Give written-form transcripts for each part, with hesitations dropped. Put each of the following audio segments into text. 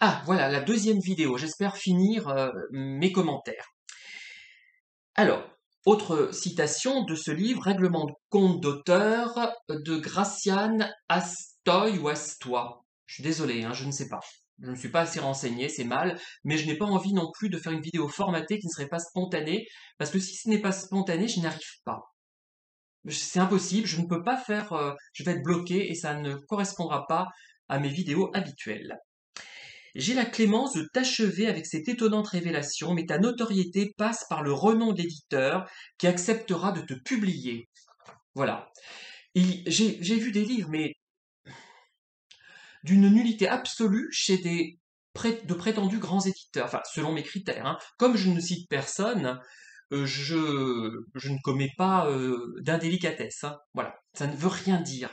Ah, voilà, la deuxième vidéo. J'espère finir mes commentaires. Alors, autre citation de ce livre, Règlement de compte d'auteur de Graciane Astoy ou Astoy. Je suis désolé, hein, je ne sais pas. Je ne suis pas assez renseigné, c'est mal, mais je n'ai pas envie non plus de faire une vidéo formatée qui ne serait pas spontanée, parce que si ce n'est pas spontané, je n'y arrive pas. C'est impossible, je ne peux pas faire, je vais être bloqué et ça ne correspondra pas à mes vidéos habituelles. J'ai la clémence de t'achever avec cette étonnante révélation, mais ta notoriété passe par le renom de l'éditeur qui acceptera de te publier. Voilà. J'ai vu des livres, mais d'une nullité absolue chez de prétendus grands éditeurs, enfin selon mes critères, hein. Comme je ne cite personne, je ne commets pas d'indélicatesse, hein. Voilà, ça ne veut rien dire.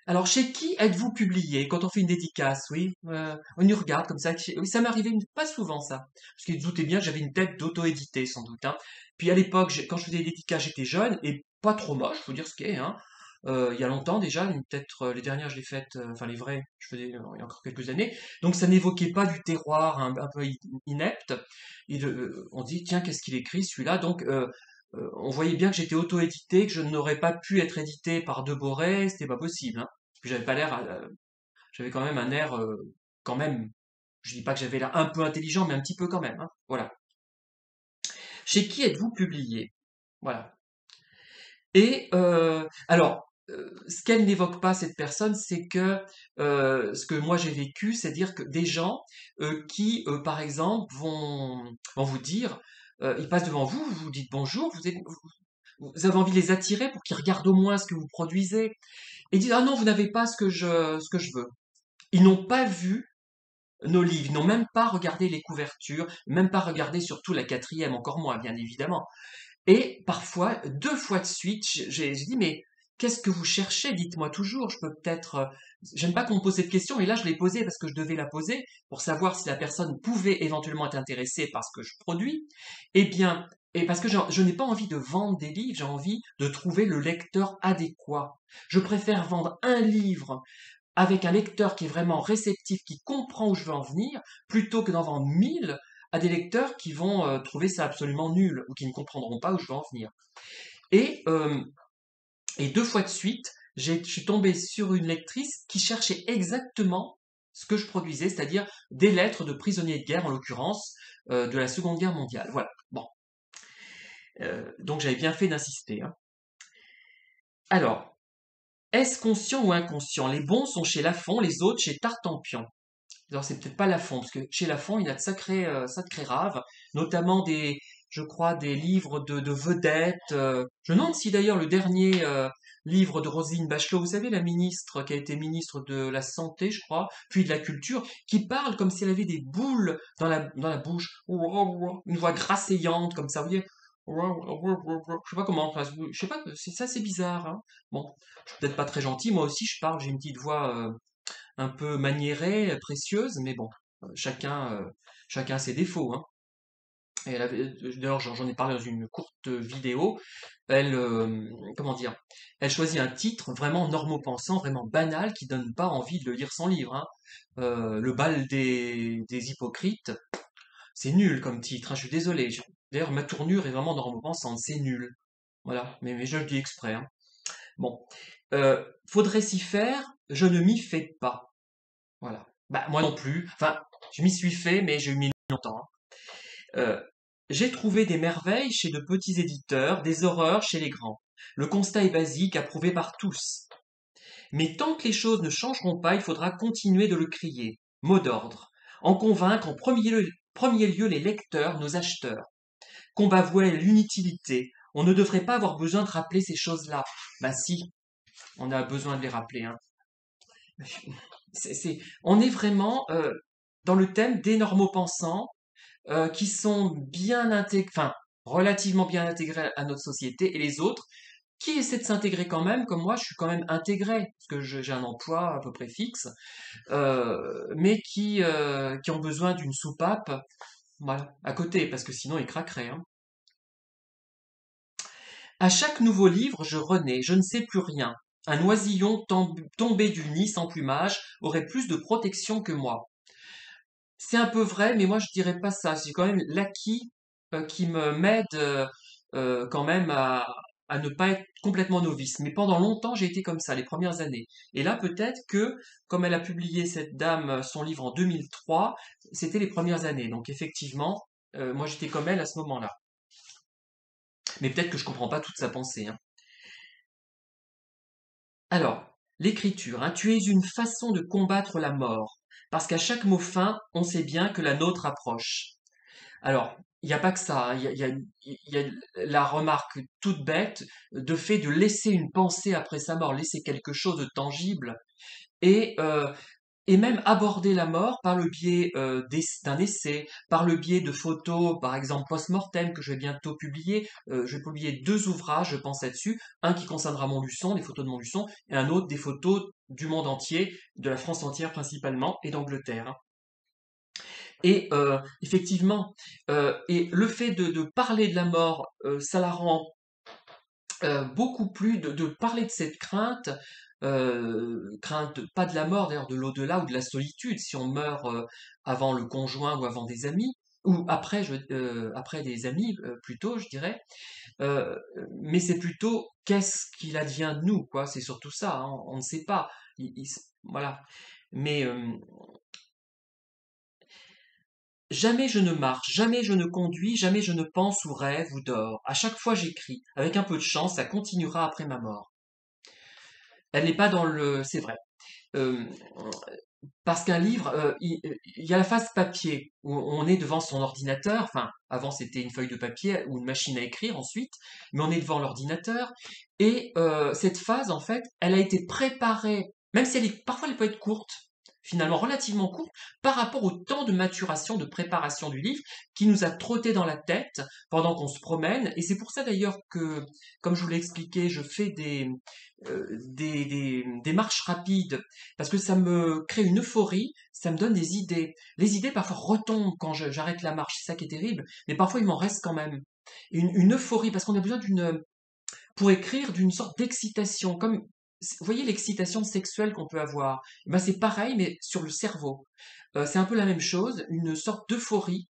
Alors, chez qui êtes-vous publié quand on fait une dédicace? Oui, on y regarde comme ça. Oui, ça m'arrivait pas souvent ça, parce qu'ils se doutaient bien que j'avais une tête d'auto-édité sans doute, hein. Puis à l'époque, quand je faisais des dédicaces, j'étais jeune et pas trop moche, faut dire ce qu'est, hein. Il y a longtemps déjà, peut-être les dernières je les faites, enfin les vraies, je faisais il y a encore quelques années. Donc ça n'évoquait pas du terroir un peu inepte. On dit tiens qu'est-ce qu'il écrit celui-là. Donc on voyait bien que j'étais auto-édité, que je n'aurais pas pu être édité par Deboré, c'était pas possible, hein. Puis j'avais pas l'air, j'avais quand même un air, quand même, je dis pas que j'avais l'air un peu intelligent, mais un petit peu quand même, hein. Voilà. Chez qui êtes-vous publié? Voilà. Et alors, ce qu'elle n'évoque pas cette personne, c'est que ce que moi j'ai vécu, c'est-à-dire que des gens qui, par exemple, vont vous dire, ils passent devant vous, vous dites bonjour, vous avez envie de les attirer pour qu'ils regardent au moins ce que vous produisez, et ils disent ah non, vous n'avez pas ce que je veux. Ils n'ont pas vu nos livres, ils n'ont même pas regardé les couvertures, même pas regardé surtout la quatrième, encore moins, bien évidemment. Et parfois, deux fois de suite, j'ai dit, mais qu'est-ce que vous cherchez? Dites-moi toujours, je peux peut-être... j'aime pas qu'on me pose cette question, et là je l'ai posée parce que je devais la poser, pour savoir si la personne pouvait éventuellement être intéressée par ce que je produis. Eh bien, et parce que je n'ai pas envie de vendre des livres, j'ai envie de trouver le lecteur adéquat. Je préfère vendre un livre avec un lecteur qui est vraiment réceptif, qui comprend où je veux en venir, plutôt que d'en vendre 1000 à des lecteurs qui vont trouver ça absolument nul ou qui ne comprendront pas où je veux en venir. Et, euh, et deux fois de suite, je suis tombé sur une lectrice qui cherchait exactement ce que je produisais, c'est-à-dire des lettres de prisonniers de guerre, en l'occurrence, de la Seconde Guerre mondiale. Voilà. Bon. Donc j'avais bien fait d'insister, hein. Alors, est-ce conscient ou inconscient? Les bons sont chez Lafon, les autres chez Tartampion. Alors c'est peut-être pas Lafon, parce que chez Lafon, il y a de sacrés raves, notamment je crois, des livres de vedettes. Je me demande si d'ailleurs le dernier livre de Roselyne Bachelot, vous savez, la ministre qui a été ministre de la Santé, je crois, puis de la Culture, qui parle comme si elle avait des boules dans la bouche, une voix grasseillante comme ça, vous voyez. Je sais pas comment, enfin, je sais pas, c'est ça, c'est bizarre, hein. Bon, je suis peut-être pas très gentil, moi aussi je parle, j'ai une petite voix un peu maniérée, précieuse, mais bon, chacun ses défauts, hein. Et d'ailleurs, j'en ai parlé dans une courte vidéo. Elle, comment dire, elle choisit un titre vraiment normopensant, vraiment banal, qui donne pas envie de le lire son livre, hein. Le bal des hypocrites, c'est nul comme titre, hein, je suis désolé. D'ailleurs, ma tournure est vraiment normopensante, c'est nul. Voilà, mais je le dis exprès, hein. Bon, faudrait s'y faire, je ne m'y fais pas. Voilà. Bah, moi non plus. Enfin, je m'y suis fait, mais j'ai eu mis longtemps, hein. Euh, j'ai trouvé des merveilles chez de petits éditeurs, des horreurs chez les grands. Le constat est basique, approuvé par tous. Mais tant que les choses ne changeront pas, il faudra continuer de le crier. Mot d'ordre. En convaincre en premier lieu les lecteurs, nos acheteurs. Qu'on va vouer l'inutilité. On ne devrait pas avoir besoin de rappeler ces choses-là. Ben si, on a besoin de les rappeler, hein. On est vraiment dans le thème des normopensants qui sont bien intégrés, enfin relativement bien intégrés à notre société, et les autres qui essaient de s'intégrer quand même, comme moi, je suis quand même intégré parce que j'ai un emploi à peu près fixe, mais qui ont besoin d'une soupape, voilà, à côté, parce que sinon ils craqueraient, hein. À chaque nouveau livre, je renais, je ne sais plus rien. Un oisillon tombé du nid sans plumage aurait plus de protection que moi. c'est un peu vrai, mais moi je dirais pas ça. C'est quand même l'acquis qui me m'aide quand même à ne pas être complètement novice. Mais pendant longtemps, j'ai été comme ça, les premières années. Et là, peut-être que, comme elle a publié, cette dame, son livre en 2003, c'était les premières années. Donc effectivement, moi j'étais comme elle à ce moment-là. Mais peut-être que je comprends pas toute sa pensée, hein. Alors, l'écriture, hein, tu es une façon de combattre la mort, parce qu'à chaque mot fin, on sait bien que la nôtre approche. Alors, il n'y a pas que ça, hein. Il y a la remarque toute bête de fait de laisser une pensée après sa mort, laisser quelque chose de tangible, et, euh, et même aborder la mort par le biais d'un essai, par le biais de photos, par exemple post-mortem, que je vais bientôt publier. Je vais publier deux ouvrages, je pense là-dessus. Un qui concernera Montluçon, des photos de Montluçon, et un autre des photos du monde entier, de la France entière principalement, et d'Angleterre, hein. Et effectivement, et le fait de parler de la mort, ça la rend beaucoup plus de parler de cette crainte, crainte pas de la mort d'ailleurs, de l'au-delà ou de la solitude, si on meurt avant le conjoint ou avant des amis, ou après, après des amis plutôt, je dirais. Euh, mais c'est plutôt qu'est-ce qu'il advient de nous, quoi. C'est surtout ça, hein, on ne sait pas. Voilà. Mais jamais je ne marche, jamais je ne conduis, jamais je ne pense ou rêve ou dors. À chaque fois j'écris. Avec un peu de chance, ça continuera après ma mort. Elle n'est pas dans le... C'est vrai. Euh, parce qu'un livre, il y a la phase papier, où on est devant son ordinateur, enfin, avant c'était une feuille de papier ou une machine à écrire ensuite, mais on est devant l'ordinateur, et cette phase, en fait, elle a été préparée, même si parfois elle peut être courte, finalement relativement courte, par rapport au temps de maturation, de préparation du livre, qui nous a trotté dans la tête pendant qu'on se promène, et c'est pour ça d'ailleurs que, comme je vous l'ai expliqué, je fais des marches rapides parce que ça me crée une euphorie, ça me donne des idées. Les idées parfois retombent quand j'arrête la marche, c'est ça qui est terrible, mais parfois il m'en reste quand même. Une euphorie, parce qu'on a besoin pour écrire d'une sorte d'excitation, comme, vous voyez l'excitation sexuelle qu'on peut avoir. Eh ben, c'est pareil, mais sur le cerveau. C'est un peu la même chose, une sorte d'euphorie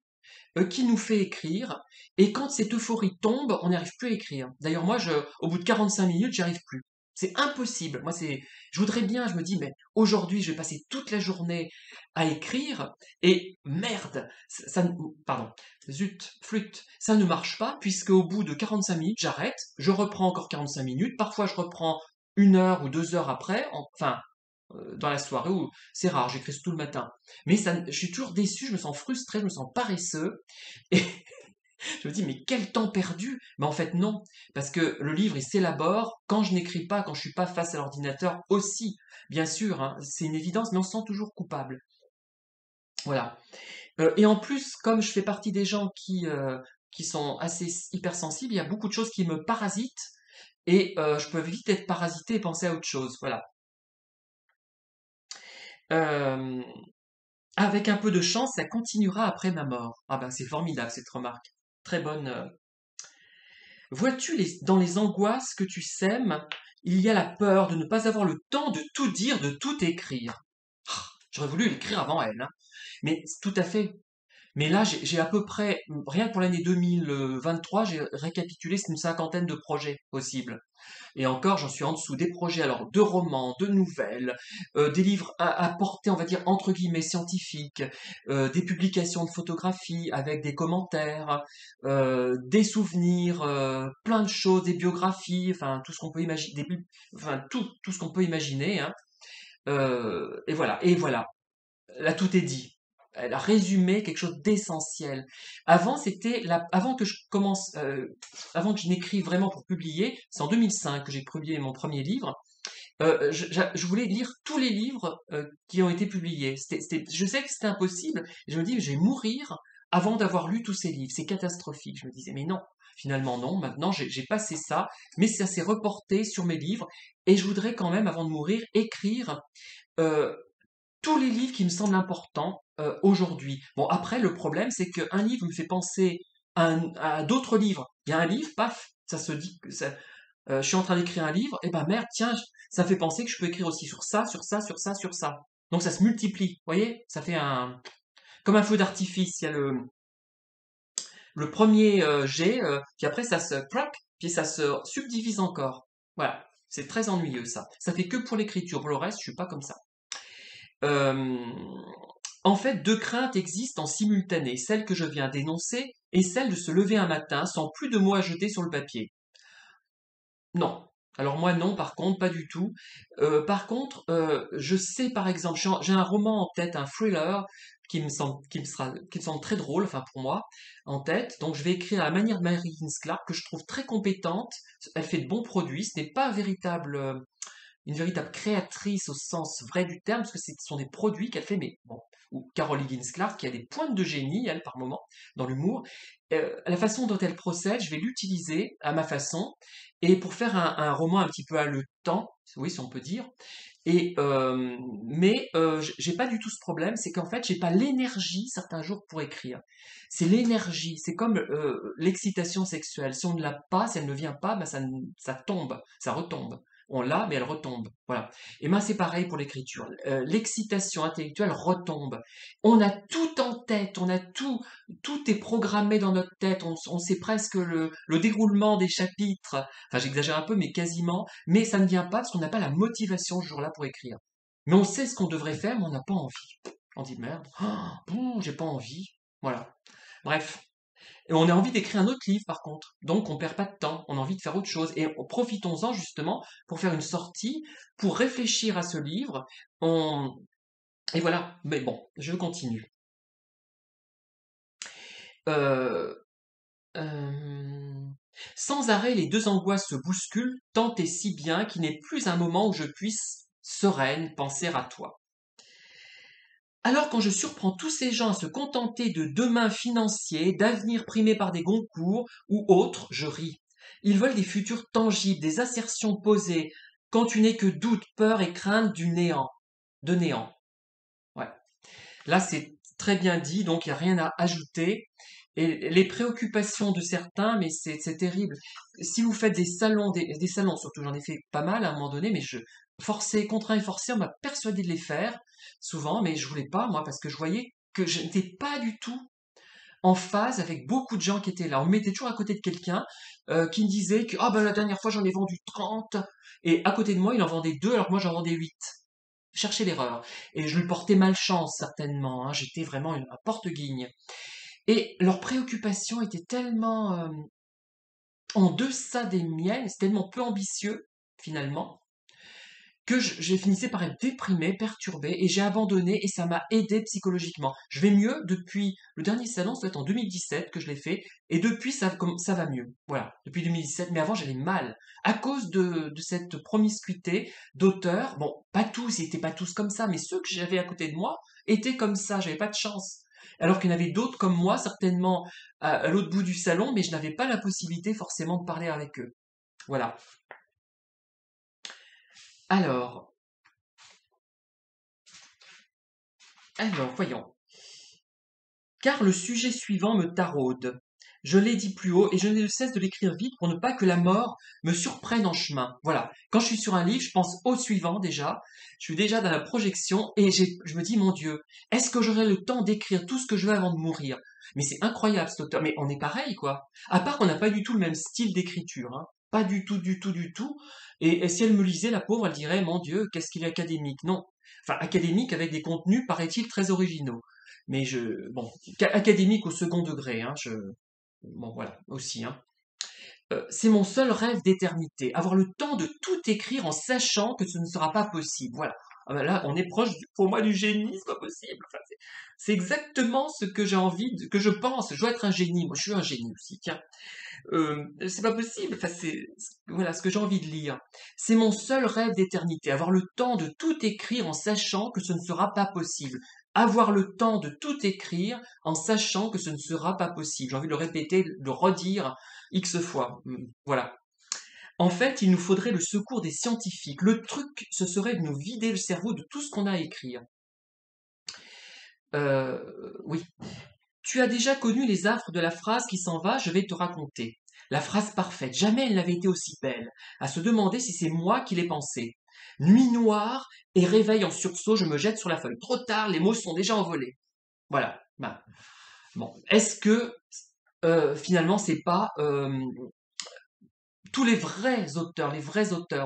qui nous fait écrire, et quand cette euphorie tombe, on n'arrive plus à écrire. D'ailleurs, moi, au bout de 45 minutes, j'y arrive plus. C'est impossible. Moi, je voudrais bien, je me dis, mais aujourd'hui, je vais passer toute la journée à écrire, et merde, pardon, zut, flûte, ça ne marche pas, puisque au bout de 45 minutes, j'arrête, je reprends encore 45 minutes, parfois je reprends 1 heure ou 2 heures après, enfin, dans la soirée, ou c'est rare, j'écris tout le matin. Mais ça, je suis toujours déçu, je me sens frustré, je me sens paresseux, et je me dis, mais quel temps perdu! Mais en fait, non, parce que le livre, il s'élabore quand je n'écris pas, quand je suis pas face à l'ordinateur aussi, bien sûr, hein, c'est une évidence, mais on se sent toujours coupable. Voilà. Et en plus, comme je fais partie des gens qui sont assez hypersensibles, il y a beaucoup de choses qui me parasitent, et je peux vite être parasité et penser à autre chose. Voilà. Euh, Avec un peu de chance, ça continuera après ma mort. Ah ben c'est formidable cette remarque. Très bonne. Vois-tu dans les angoisses que tu sèmes, il y a la peur de ne pas avoir le temps de tout dire, de tout écrire. Ah, j'aurais voulu l'écrire avant elle, hein. Mais tout à fait. Mais là, j'ai à peu près, rien que pour l'année 2023, j'ai récapitulé une cinquantaine de projets possibles. Et encore, j'en suis en dessous des projets, alors de romans, de nouvelles, des livres à portée, on va dire, entre guillemets, scientifiques, des publications de photographies avec des commentaires, des souvenirs, plein de choses, des biographies, enfin, tout ce qu'on peut imaginer, enfin, tout ce qu'on peut imaginer, hein. Et voilà, là, tout est dit. Elle a résumé quelque chose d'essentiel. Avant, avant que je commence, avant que je n'écrive vraiment pour publier, c'est en 2005 que j'ai publié mon premier livre. Je voulais lire tous les livres qui ont été publiés. Je sais que c'était impossible. Et je me dis, je vais mourir avant d'avoir lu tous ces livres. C'est catastrophique. Je me disais, mais non. Finalement, non. Maintenant, j'ai passé ça. Mais ça s'est reporté sur mes livres. Et je voudrais quand même, avant de mourir, écrire euh, tous les livres qui me semblent importants aujourd'hui. Bon, après, le problème, c'est qu'un livre me fait penser à d'autres livres. Il y a un livre, paf, ça se dit que je suis en train d'écrire un livre, et ben merde, tiens, ça me fait penser que je peux écrire aussi sur ça, sur ça, sur ça, sur ça. Donc ça se multiplie, vous voyez? Ça fait Comme un feu d'artifice, il y a le premier jet, puis après ça se crac, puis ça se subdivise encore. Voilà, c'est très ennuyeux ça. Ça fait que pour l'écriture, pour le reste, je suis pas comme ça. Euh, En fait, deux craintes existent en simultané, celle que je viens d'énoncer et celle de se lever un matin sans plus de mots à jeter sur le papier. Non. Alors moi non, par contre, pas du tout. Par contre, je sais par exemple, j'ai un roman en tête, un thriller qui me semble très drôle, enfin pour moi, en tête. Donc je vais écrire à la manière de Mary Higgins Clark que je trouve très compétente. Elle fait de bons produits. Ce n'est pas une véritable créatrice au sens vrai du terme, parce que ce sont des produits qu'elle fait, mais bon, ou Carol Higgins Clark, qui a des pointes de génie, elle, par moment, dans l'humour. La façon dont elle procède, je vais l'utiliser à ma façon, et pour faire un roman un petit peu haletant, oui, si on peut dire. Mais j'ai pas du tout ce problème, c'est qu'en fait, j'ai pas l'énergie certains jours pour écrire. C'est l'énergie, c'est comme l'excitation sexuelle. Si on ne l'a pas, si elle ne vient pas, ben ça tombe, ça retombe. On l'a, mais elle retombe. Voilà. Et moi, c'est pareil pour l'écriture. L'excitation intellectuelle retombe. On a tout en tête, tout est programmé dans notre tête. On sait presque le déroulement des chapitres. Enfin, j'exagère un peu, mais quasiment. Mais ça ne vient pas parce qu'on n'a pas la motivation ce jour-là pour écrire. Mais on sait ce qu'on devrait faire, mais on n'a pas envie. On dit merde, j'ai pas envie. Voilà. Bref. Et on a envie d'écrire un autre livre par contre. Donc on perd pas de temps, on a envie de faire autre chose. Et profitons-en justement pour faire une sortie, pour réfléchir à ce livre. Et voilà. Mais bon, je continue. Euh, euh, Sans arrêt, les deux angoisses se bousculent, tant et si bien qu'il n'est plus un moment où je puisse, sereine, penser à toi. Alors quand je surprends tous ces gens à se contenter de demain financiers, d'avenirs primés par des concours ou autres, je ris. Ils veulent des futurs tangibles, des assertions posées, quand tu n'es que doute, peur et crainte du néant, de néant. Ouais. Là, c'est très bien dit, donc il n'y a rien à ajouter. Et les préoccupations de certains, mais c'est terrible. Si vous faites des salons, surtout j'en ai fait pas mal à un moment donné, mais contraint et forcé, on m'a persuadé de les faire, souvent, mais je voulais pas, moi, parce que je voyais que je n'étais pas du tout en phase avec beaucoup de gens qui étaient là. On me mettait toujours à côté de quelqu'un qui me disait que ah ben la dernière fois j'en ai vendu 30 et à côté de moi il en vendait 2 alors que moi j'en vendais 8. Chercher l'erreur. Et je lui portais malchance certainement, hein. J'étais vraiment un porte-guigne. Et leurs préoccupations étaient tellement en deçà des miennes, c'est tellement peu ambitieux finalement, que je finissais par être déprimé, perturbé, et j'ai abandonné, et ça m'a aidé psychologiquement. Je vais mieux depuis le dernier salon, ça doit être en 2017 que je l'ai fait, et depuis ça va mieux. Voilà, depuis 2017, mais avant j'allais mal, à cause de cette promiscuité d'auteurs. Bon, pas tous, ils n'étaient pas tous comme ça, mais ceux que j'avais à côté de moi étaient comme ça, j'avais pas de chance. Alors qu'il y en avait d'autres comme moi, certainement à l'autre bout du salon, mais je n'avais pas la possibilité forcément de parler avec eux. Voilà. Alors, voyons. Car le sujet suivant me taraude. Je l'ai dit plus haut et je ne cesse de l'écrire vite pour ne pas que la mort me surprenne en chemin. Voilà. Quand je suis sur un livre, je pense au suivant déjà. Je suis déjà dans la projection et je me dis, mon Dieu, est-ce que j'aurai le temps d'écrire tout ce que je veux avant de mourir? Mais c'est incroyable cet auteur. Mais on est pareil, quoi. À part qu'on n'a pas du tout le même style d'écriture, hein. Pas du tout, du tout, du tout. Et si elle me lisait, la pauvre, elle dirait, mon Dieu, qu'est-ce qu'il est académique. Non. Enfin, académique avec des contenus, paraît-il, très originaux. Mais bon, académique au second degré, hein, bon voilà, aussi, hein. C'est mon seul rêve d'éternité, avoir le temps de tout écrire en sachant que ce ne sera pas possible. Voilà. Ah ben là, on est proche, pour moi, du génie, c'est pas possible. Enfin, c'est exactement ce que j'ai envie, que je pense. Je dois être un génie. Moi, je suis un génie aussi. Tiens, c'est pas possible. Enfin, voilà ce que j'ai envie de lire. C'est mon seul rêve d'éternité, avoir le temps de tout écrire en sachant que ce ne sera pas possible. Avoir le temps de tout écrire en sachant que ce ne sera pas possible. J'ai envie de le répéter, de le redire X fois. Voilà. En fait, il nous faudrait le secours des scientifiques. Le truc, ce serait de nous vider le cerveau de tout ce qu'on a à écrire. Oui. Tu as déjà connu les affres de la phrase qui s'en va, je vais te raconter. La phrase parfaite, jamais elle n'avait été aussi belle, à se demander si c'est moi qui l'ai pensée. Nuit noire et réveil en sursaut, je me jette sur la feuille. Trop tard, les mots sont déjà envolés. Voilà. Ben, bon, est-ce que finalement c'est pas tous les vrais auteurs,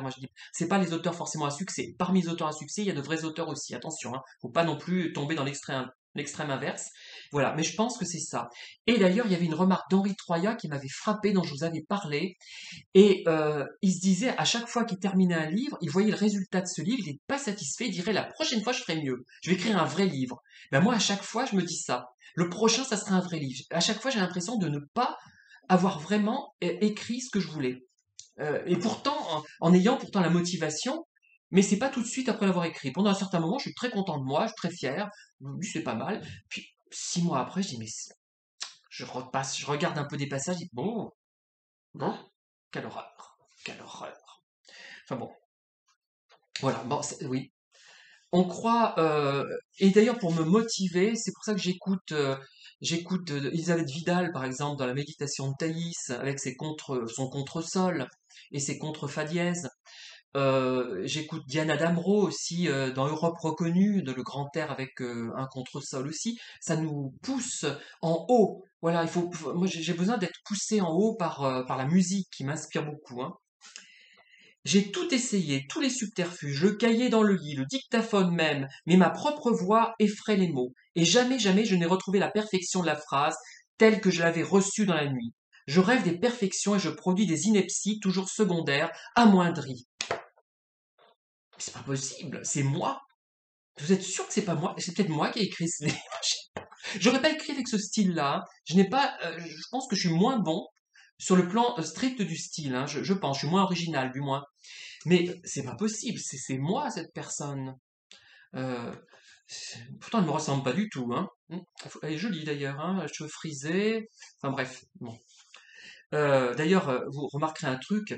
moi je dis, c'est pas les auteurs forcément à succès. Parmi les auteurs à succès, il y a de vrais auteurs aussi. Attention, hein, faut pas non plus tomber dans l'extrême inverse. Voilà, mais je pense que c'est ça. Et d'ailleurs, il y avait une remarque d'Henri Troyat qui m'avait frappé, dont je vous avais parlé, et il se disait à chaque fois qu'il terminait un livre, il voyait le résultat de ce livre, il n'était pas satisfait, il dirait la prochaine fois je ferai mieux, je vais écrire un vrai livre. Ben moi à chaque fois je me dis ça. Le prochain ça sera un vrai livre. À chaque fois j'ai l'impression de ne pas avoir vraiment écrit ce que je voulais. Et pourtant, en ayant pourtant la motivation, mais c'est pas tout de suite après l'avoir écrit. Pendant un certain moment, je suis très content de moi, je suis très fier, oui, c'est pas mal. Puis 6 mois après, je dis mais je repasse, je regarde un peu des passages, je dis bon, bon, quelle horreur, quelle horreur. Enfin bon, voilà, bon, oui. On croit, et d'ailleurs pour me motiver, c'est pour ça que j'écoute Elisabeth Vidal par exemple dans la méditation de Thaïs avec son contresol et ses contre-fa dièse. J'écoute Diana Damrau aussi dans Europe reconnue, de le grand air avec un contresol aussi. Ça nous pousse en haut. Voilà, moi j'ai besoin d'être poussé en haut par la musique qui m'inspire beaucoup, hein. J'ai tout essayé, tous les subterfuges, le cahier dans le lit, le dictaphone même, mais ma propre voix effraie les mots, et jamais, jamais je n'ai retrouvé la perfection de la phrase telle que je l'avais reçue dans la nuit. Je rêve des perfections et je produis des inepties toujours secondaires, amoindries. Mais c'est pas possible, c'est moi. Vous êtes sûr que c'est pas moi? C'est peut-être moi qui ai écrit ce livre. J'aurais pas écrit avec ce style-là. Je n'ai pas, je pense que je suis moins bon sur le plan strict du style, hein. Je pense, je suis moins original, du moins. Mais c'est pas possible, c'est moi cette personne. Euh, Pourtant, elle me ressemble pas du tout, hein. Elle est jolie d'ailleurs, hein, cheveux frisés. Enfin bref, bon. D'ailleurs, vous remarquerez un truc,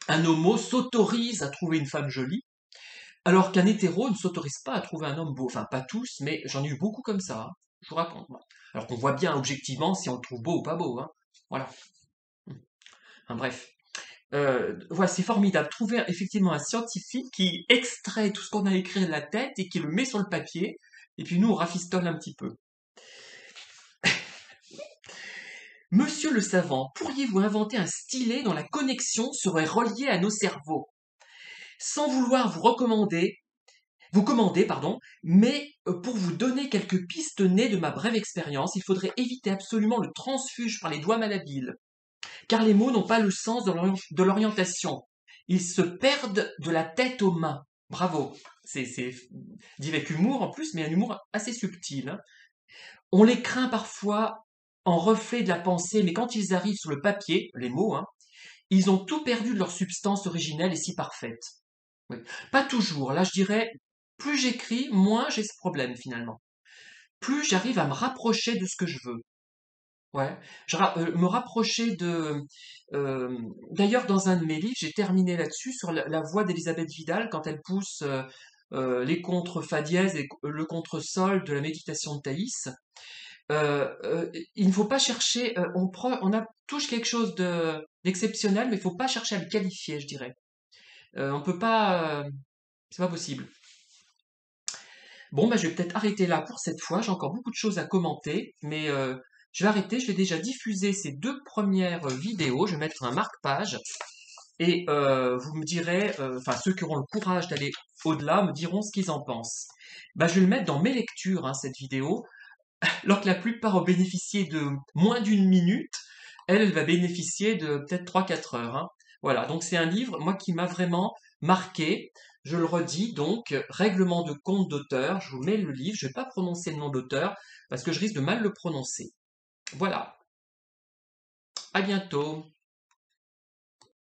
un homo s'autorise à trouver une femme jolie, alors qu'un hétéro ne s'autorise pas à trouver un homme beau. Enfin, pas tous, mais j'en ai eu beaucoup comme ça, hein. Je vous raconte, moi. Alors qu'on voit bien objectivement si on le trouve beau ou pas beau, hein. Voilà. Enfin, bref. Voilà, c'est formidable. Trouver effectivement un scientifique qui extrait tout ce qu'on a écrit de la tête et qui le met sur le papier, et puis nous on rafistole un petit peu. Monsieur le savant, pourriez-vous inventer un stylet dont la connexion serait reliée à nos cerveaux, sans vouloir vous commander, pardon, mais pour vous donner quelques pistes nées de ma brève expérience, il faudrait éviter absolument le transfuge par les doigts malhabiles, car les mots n'ont pas le sens de l'orientation. Ils se perdent de la tête aux mains. Bravo. C'est dit avec humour en plus, mais un humour assez subtil, hein. On les craint parfois en reflet de la pensée, mais quand ils arrivent sur le papier, les mots, hein, ils ont tout perdu de leur substance originelle et si parfaite. Oui. Pas toujours. Là, je dirais, plus j'écris, moins j'ai ce problème finalement. Plus j'arrive à me rapprocher de ce que je veux. Ouais, me rapprocher de. euh, D'ailleurs, dans un de mes livres, j'ai terminé là-dessus sur la voix d'Elisabeth Vidal quand elle pousse les contre fa dièse et le contre sol de la méditation de Thaïs. Il ne faut pas chercher. On touche quelque chose d'exceptionnel, mais il ne faut pas chercher à le qualifier, je dirais. On peut pas. C'est pas possible. Bon, bah, je vais peut-être arrêter là pour cette fois. J'ai encore beaucoup de choses à commenter, mais je vais arrêter. Je vais déjà diffuser ces 2 premières vidéos. Je vais mettre un marque-page et vous me direz, enfin ceux qui auront le courage d'aller au-delà me diront ce qu'ils en pensent. Bah, je vais le mettre dans mes lectures, hein, cette vidéo, alors que la plupart ont bénéficié de moins d'une minute. Elle va bénéficier de peut-être 3-4 heures, hein. Voilà, donc c'est un livre, moi, qui m'a vraiment marqué. Je le redis, donc, Règlement de compte d'auteur. Je vous mets le livre, je ne vais pas prononcer le nom d'auteur parce que je risque de mal le prononcer. Voilà, à bientôt.